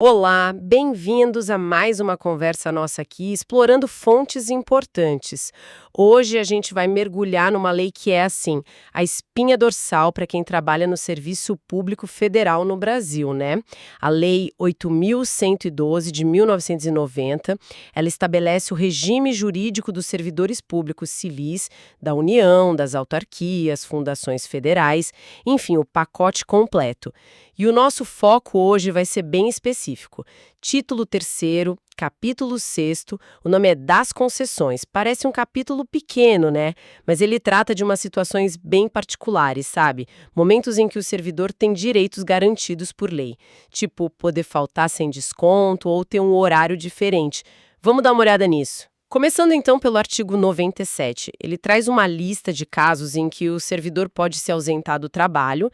Olá, bem-vindos a mais uma conversa nossa aqui, explorando fontes importantes. Hoje a gente vai mergulhar numa lei que é assim, a espinha dorsal para quem trabalha no Serviço Público Federal no Brasil, né? A Lei 8.112 de 1990, ela estabelece o regime jurídico dos servidores públicos civis da União, das autarquias, fundações federais, enfim, o pacote completo. E o nosso foco hoje vai ser bem específico. Título terceiro, capítulo sexto, o nome é Das Concessões. Parece um capítulo pequeno, né? Mas ele trata de umas situações bem particulares, sabe? Momentos em que o servidor tem direitos garantidos por lei. Tipo, poder faltar sem desconto ou ter um horário diferente. Vamos dar uma olhada nisso. Começando então pelo artigo 97, ele traz uma lista de casos em que o servidor pode se ausentar do trabalho,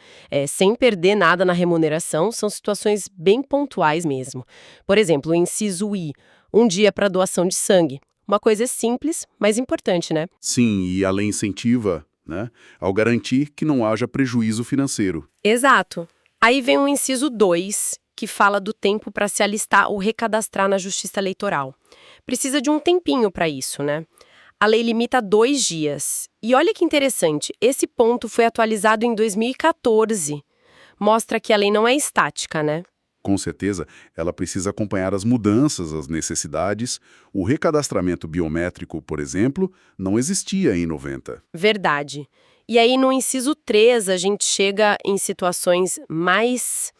sem perder nada na remuneração, são situações bem pontuais mesmo. Por exemplo, o inciso I, um dia para doação de sangue. Uma coisa simples, mas importante, né? Sim, e a lei incentiva, né, ao garantir que não haja prejuízo financeiro. Exato. Aí vem o inciso 2, que fala do tempo para se alistar ou recadastrar na Justiça Eleitoral. Precisa de um tempinho para isso, né? A lei limita a 2 dias. E olha que interessante, esse ponto foi atualizado em 2014. Mostra que a lei não é estática, né? Com certeza, ela precisa acompanhar as mudanças, as necessidades. O recadastramento biométrico, por exemplo, não existia em 90. Verdade. E aí no inciso 3 a gente chega em situações mais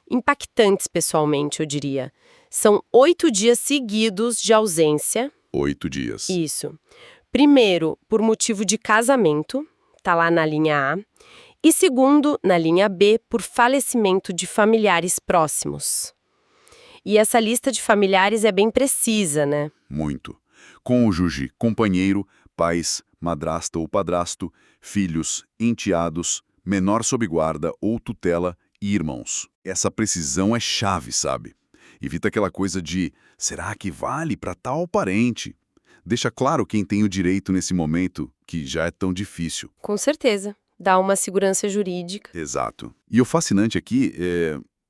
impactantes pessoalmente, eu diria. São 8 dias seguidos de ausência. 8 dias. Isso. Primeiro, por motivo de casamento, tá lá na linha A. E segundo, na linha B, por falecimento de familiares próximos. E essa lista de familiares é bem precisa, né? Muito. Cônjuge, companheiro, pais, madrasta ou padrasto, filhos, enteados, menor sob guarda ou tutela e irmãos. Essa precisão é chave, sabe? Evita aquela coisa de, será que vale para tal parente? Deixa claro quem tem o direito nesse momento, que já é tão difícil. Com certeza. Dá uma segurança jurídica. Exato. E o fascinante aqui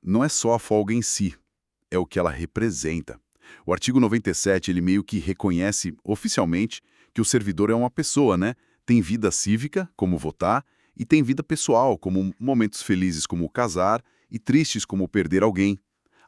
não é só a folga em si, é o que ela representa. O artigo 97, ele meio que reconhece oficialmente que o servidor é uma pessoa, né? Tem vida cívica, como votar, e tem vida pessoal, como momentos felizes como casar e tristes como perder alguém.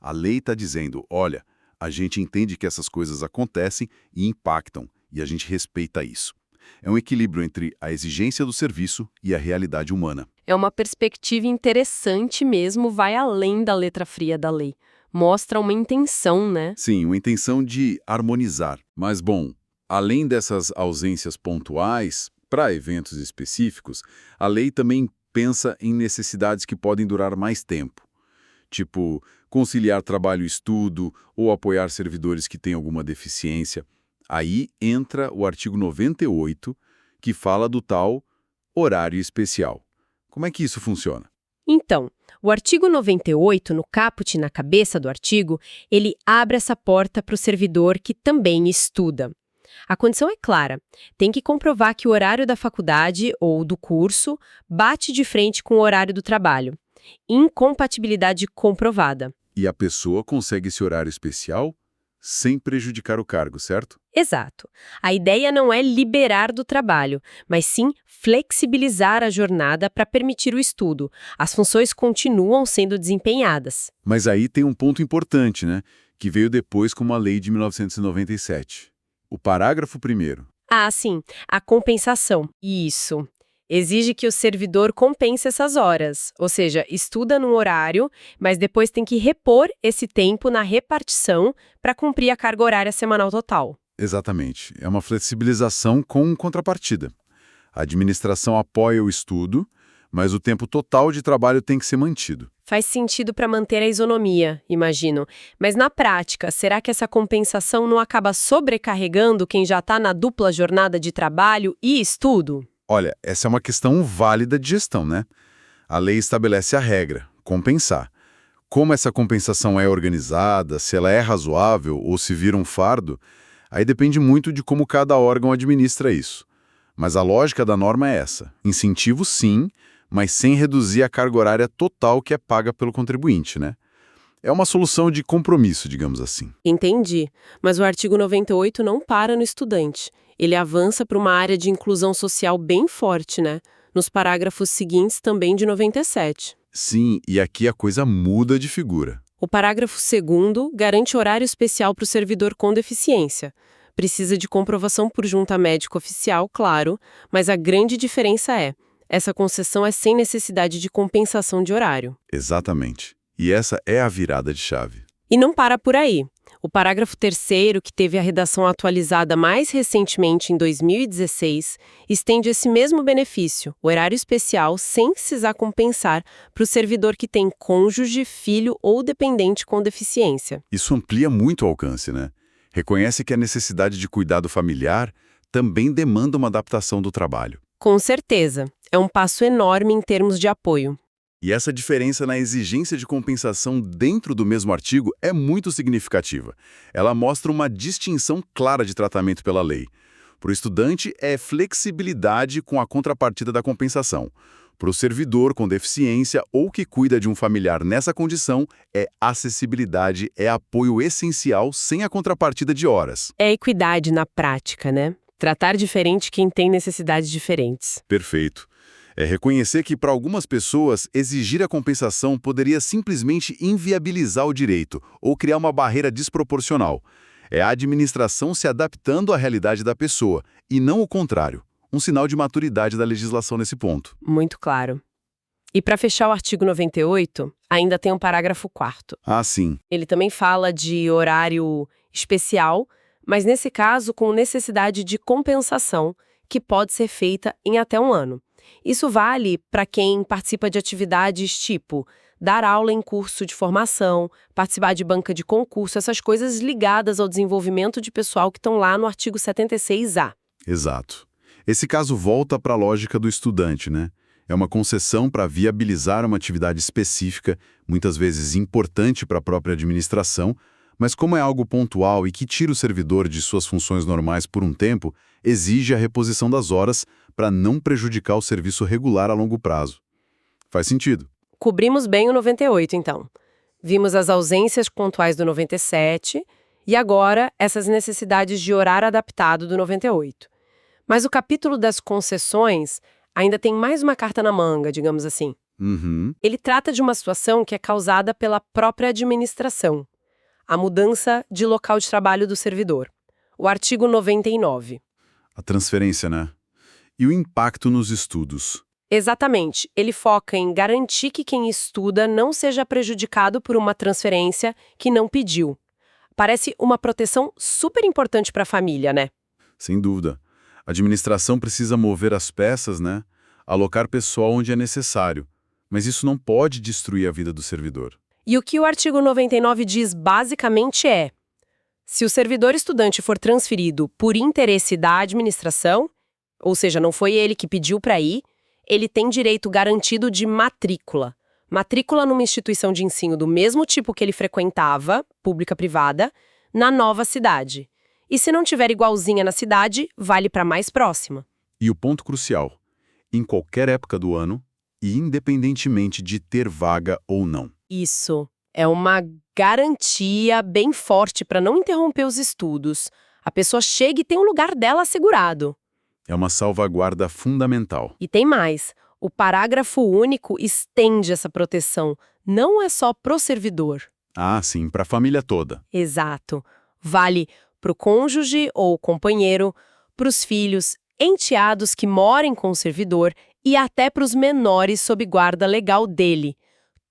A lei está dizendo, olha, a gente entende que essas coisas acontecem e impactam, e a gente respeita isso. É um equilíbrio entre a exigência do serviço e a realidade humana. É uma perspectiva interessante mesmo, vai além da letra fria da lei. Mostra uma intenção, né? Sim, uma intenção de harmonizar. Mas, bom, além dessas ausências pontuais, para eventos específicos, a lei também pensa em necessidades que podem durar mais tempo. Tipo, conciliar trabalho e estudo ou apoiar servidores que têm alguma deficiência. Aí entra o artigo 98, que fala do tal horário especial. Como é que isso funciona? Então, o artigo 98, no caput, na cabeça do artigo, ele abre essa porta para o servidor que também estuda. A condição é clara, tem que comprovar que o horário da faculdade ou do curso bate de frente com o horário do trabalho. Incompatibilidade comprovada. E a pessoa consegue esse horário especial sem prejudicar o cargo, certo? Exato. A ideia não é liberar do trabalho, mas sim flexibilizar a jornada para permitir o estudo. As funções continuam sendo desempenhadas. Mas aí tem um ponto importante, né? Que veio depois com uma lei de 1997. O parágrafo 1º. Ah, sim, a compensação. Isso. Exige que o servidor compense essas horas, ou seja, estuda num horário, mas depois tem que repor esse tempo na repartição para cumprir a carga horária semanal total. Exatamente. É uma flexibilização com contrapartida. A administração apoia o estudo, mas o tempo total de trabalho tem que ser mantido. Faz sentido para manter a isonomia, imagino. Mas na prática, será que essa compensação não acaba sobrecarregando quem já está na dupla jornada de trabalho e estudo? Olha, essa é uma questão válida de gestão, né? A lei estabelece a regra, compensar. Como essa compensação é organizada, se ela é razoável ou se vira um fardo, aí depende muito de como cada órgão administra isso. Mas a lógica da norma é essa. Incentivo sim, mas sem reduzir a carga horária total que é paga pelo contribuinte, né? É uma solução de compromisso, digamos assim. Entendi. Mas o artigo 98 não para no estudante. Ele avança para uma área de inclusão social bem forte, né? Nos parágrafos seguintes também de 97. Sim, e aqui a coisa muda de figura. O parágrafo 2º garante horário especial para o servidor com deficiência. Precisa de comprovação por junta médica oficial, claro, mas a grande diferença essa concessão é sem necessidade de compensação de horário. Exatamente. E essa é a virada de chave. E não para por aí. O parágrafo 3º, que teve a redação atualizada mais recentemente em 2016, estende esse mesmo benefício, horário especial, sem precisar compensar, para o servidor que tem cônjuge, filho ou dependente com deficiência. Isso amplia muito o alcance, né? Reconhece que a necessidade de cuidado familiar também demanda uma adaptação do trabalho. Com certeza, é um passo enorme em termos de apoio. E essa diferença na exigência de compensação dentro do mesmo artigo é muito significativa. Ela mostra uma distinção clara de tratamento pela lei. Para o estudante, é flexibilidade com a contrapartida da compensação. Para o servidor com deficiência ou que cuida de um familiar nessa condição, é acessibilidade, é apoio essencial sem a contrapartida de horas. É equidade na prática, né? Tratar diferente quem tem necessidades diferentes. Perfeito. É reconhecer que, para algumas pessoas, exigir a compensação poderia simplesmente inviabilizar o direito ou criar uma barreira desproporcional. É a administração se adaptando à realidade da pessoa, e não o contrário. Um sinal de maturidade da legislação nesse ponto. Muito claro. E para fechar o artigo 98, ainda tem um parágrafo 4º. Ah, sim. Ele também fala de horário especial, mas nesse caso com necessidade de compensação, que pode ser feita em até 1 ano. Isso vale para quem participa de atividades tipo dar aula em curso de formação, participar de banca de concurso, essas coisas ligadas ao desenvolvimento de pessoal que estão lá no artigo 76A. Exato. Esse caso volta para a lógica do estudante, né? É uma concessão para viabilizar uma atividade específica, muitas vezes importante para a própria administração, mas como é algo pontual e que tira o servidor de suas funções normais por um tempo, exige a reposição das horas para não prejudicar o serviço regular a longo prazo. Faz sentido. Cobrimos bem o 98, então. Vimos as ausências pontuais do 97 e agora essas necessidades de horário adaptado do 98. Mas o capítulo das concessões ainda tem mais uma carta na manga, digamos assim. Uhum. Ele trata de uma situação que é causada pela própria administração. A mudança de local de trabalho do servidor. O artigo 99. A transferência, né? E o impacto nos estudos. Exatamente. Ele foca em garantir que quem estuda não seja prejudicado por uma transferência que não pediu. Parece uma proteção super importante para a família, né? Sem dúvida. A administração precisa mover as peças, né? Alocar pessoal onde é necessário. Mas isso não pode destruir a vida do servidor. E o que o artigo 99 diz basicamente é: se o servidor estudante for transferido por interesse da administração, ou seja, não foi ele que pediu para ir, ele tem direito garantido de matrícula. Matrícula numa instituição de ensino do mesmo tipo que ele frequentava, pública-privada, na nova cidade. E se não tiver igualzinha na cidade, vale para mais próxima. E o ponto crucial: em qualquer época do ano e independentemente de ter vaga ou não. Isso. É uma garantia bem forte para não interromper os estudos. A pessoa chega e tem um lugar dela assegurado. É uma salvaguarda fundamental. E tem mais. O parágrafo único estende essa proteção. Não é só pro servidor. Ah, sim, para a família toda. Exato. Vale pro cônjuge ou companheiro, pros filhos, enteados que morem com o servidor e até pros menores sob guarda legal dele.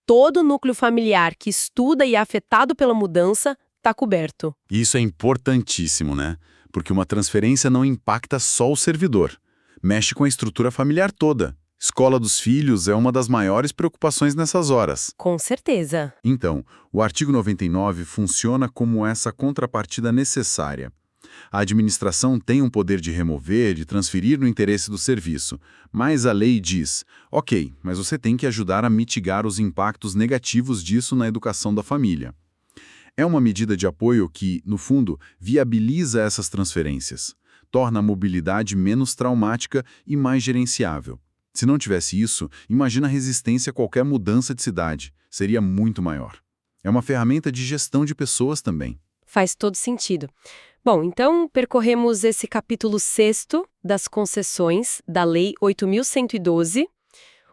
Todo o núcleo familiar que estuda e é afetado pela mudança está coberto. E isso é importantíssimo, né? Porque uma transferência não impacta só o servidor. Mexe com a estrutura familiar toda. Escola dos filhos é uma das maiores preocupações nessas horas. Com certeza. Então, o artigo 99 funciona como essa contrapartida necessária. A administração tem um poder de remover, de transferir no interesse do serviço, mas a lei diz, ok, mas você tem que ajudar a mitigar os impactos negativos disso na educação da família. É uma medida de apoio que, no fundo, viabiliza essas transferências, torna a mobilidade menos traumática e mais gerenciável. Se não tivesse isso, imagina a resistência a qualquer mudança de cidade, seria muito maior. É uma ferramenta de gestão de pessoas também. Faz todo sentido. Bom, então percorremos esse capítulo 6º das concessões da Lei 8.112.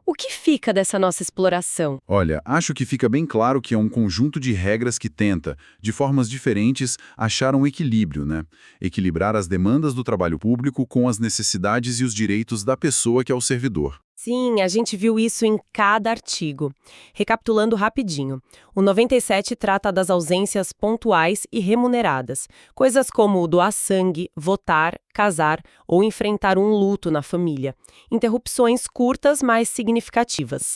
O que fica dessa nossa exploração? Olha, acho que fica bem claro que é um conjunto de regras que tenta, de formas diferentes, achar um equilíbrio, né? Equilibrar as demandas do trabalho público com as necessidades e os direitos da pessoa que é o servidor. Sim, a gente viu isso em cada artigo. Recapitulando rapidinho, o 97 trata das ausências pontuais e remuneradas, coisas como doar sangue, votar, casar ou enfrentar um luto na família. Interrupções curtas, mas significativas.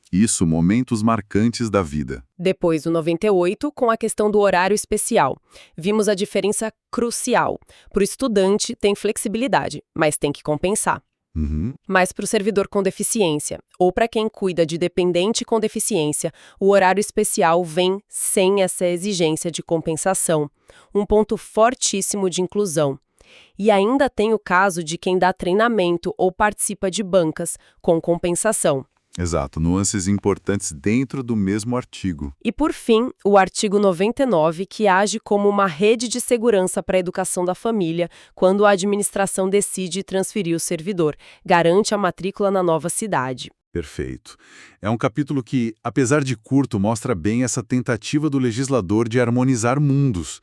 Isso, momentos marcantes da vida. Depois o 98, com a questão do horário especial. Vimos a diferença crucial. Para o estudante, tem flexibilidade, mas tem que compensar. Uhum. Mas para o servidor com deficiência, ou para quem cuida de dependente com deficiência, o horário especial vem sem essa exigência de compensação. Um ponto fortíssimo de inclusão. E ainda tem o caso de quem dá treinamento ou participa de bancas, com compensação. Exato, nuances importantes dentro do mesmo artigo. E, por fim, o artigo 99, que age como uma rede de segurança para a educação da família quando a administração decide transferir o servidor, garante a matrícula na nova cidade. Perfeito. É um capítulo que, apesar de curto, mostra bem essa tentativa do legislador de harmonizar mundos.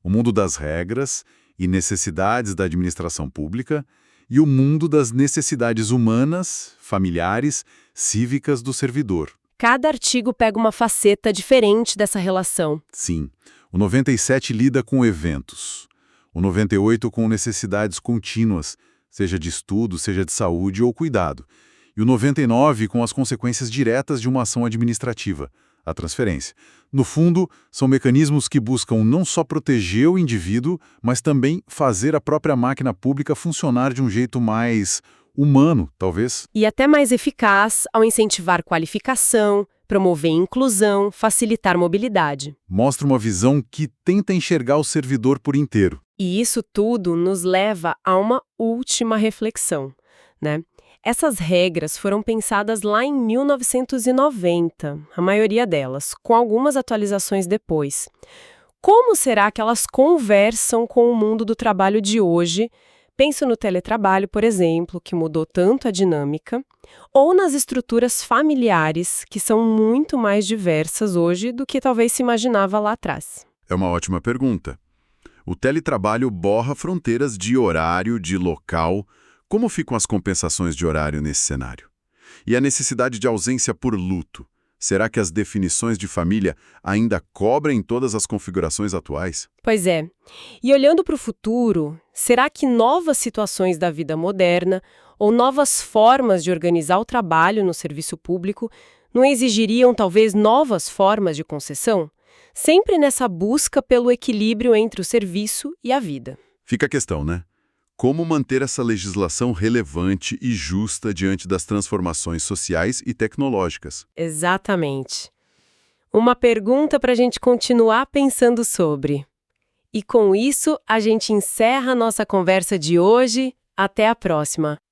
O mundo das regras e necessidades da administração pública e o mundo das necessidades humanas, familiares, cívicas do servidor. Cada artigo pega uma faceta diferente dessa relação. Sim, o 97 lida com eventos. O 98 com necessidades contínuas, seja de estudo, seja de saúde ou cuidado. E o 99 com as consequências diretas de uma ação administrativa, a transferência. No fundo, são mecanismos que buscam não só proteger o indivíduo, mas também fazer a própria máquina pública funcionar de um jeito mais humano, talvez. E até mais eficaz ao incentivar qualificação, promover inclusão, facilitar mobilidade. Mostra uma visão que tenta enxergar o servidor por inteiro. E isso tudo nos leva a uma última reflexão, né? Essas regras foram pensadas lá em 1990, a maioria delas, com algumas atualizações depois. Como será que elas conversam com o mundo do trabalho de hoje? Penso no teletrabalho, por exemplo, que mudou tanto a dinâmica, ou nas estruturas familiares, que são muito mais diversas hoje do que talvez se imaginava lá atrás. É uma ótima pergunta. O teletrabalho borra fronteiras de horário, de local. Como ficam as compensações de horário nesse cenário? E a necessidade de ausência por luto? Será que as definições de família ainda cobrem todas as configurações atuais? Pois é. E olhando para o futuro, será que novas situações da vida moderna ou novas formas de organizar o trabalho no serviço público não exigiriam talvez novas formas de concessão? Sempre nessa busca pelo equilíbrio entre o serviço e a vida. Fica a questão, né? Como manter essa legislação relevante e justa diante das transformações sociais e tecnológicas? Exatamente. Uma pergunta para a gente continuar pensando sobre. E com isso, a gente encerra a nossa conversa de hoje. Até a próxima!